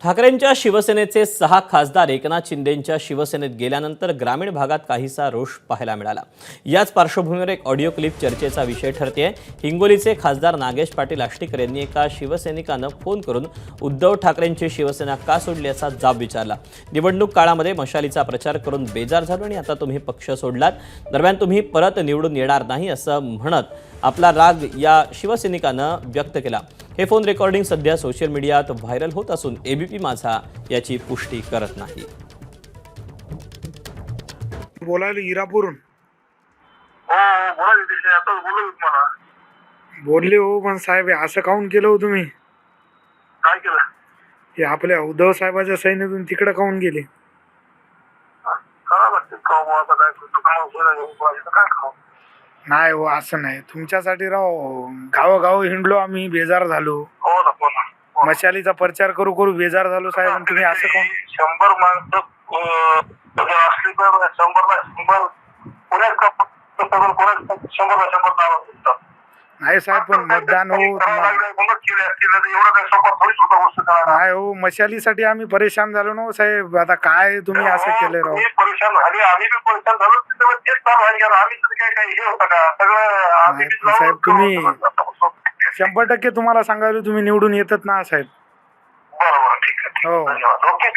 ठाकरेंच्या शिवसेनेचे 6 खासदार एकनाथ शिंदेंच्या शिवसेनेत गेल्यानंतर ग्रामीण भागात काहीसा रोष पाहायला मिळाला। याच पार्श्वभूमीवर एक ऑडिओ क्लिप चर्चेचा विषय ठरतेय। हिंगोलीचे खासदार नागेश पाटील आष्टीकर यांनी एका शिवसैनिकानं फोन करून उद्धव ठाकरेंची शिवसेना का सोडली असा जाब विचारला। निवडणूक काळामध्ये मशालीचा प्रचार करून बेजार झालो आणि आता तुम्ही पक्ष सोडलात, दरम्यान तुम्ही परत निवडून येणार नाही असं म्हणत आपला राग या शिवसैनिकानं व्यक्त केला। हे फोन रेकॉर्डिंग सध्या सोशल मीडियात व्हायरल होत असून एबीपी माझा याची पुष्टी करत नाही। बोलायला इरापूरून बोलले हो, पण साहेब असं काऊन केलं हो तुम्ही? काय केलं? हे आपल्या उद्धव साहेबाच्या सैन्यातून तिकडे काऊन गेले? करा लागते काय खाऊ? नाही हो, असं नाही। तुमच्यासाठी राव गावोगाव हिंडलो आम्ही, बेजार झालो। हो ना, हो ना। मशालीचा प्रचार करू करू बेजार झालो साहेब, आणि तुम्ही असं काऊन? 100 माणसं असली तर 100ला 100 कोणाच 100ला 100 नाव असतात। नाही साहेब, पण मतदान हो एवढं काही सोपं थोडीच होतं गोष्ट करायला। नाही हो, मशालीसाठी आम्ही परेशान झालो ना हो साहेब। आता काय तुम्ही असं केलं राव? तुम्ही परेशान झाले, आम्ही बी परेशान झालो। त्याच्यामुळे तेच चालू आहे का? आम्ही तरी काय हे होतं का? सगळं आम्ही नाही, पण साहेब तुम्ही 100% तुम्हाला सांगायला तुम्ही निवडून येतात ना साहेब। बरोबर, ठीक आहे, हो. धन्यवाद। ओके,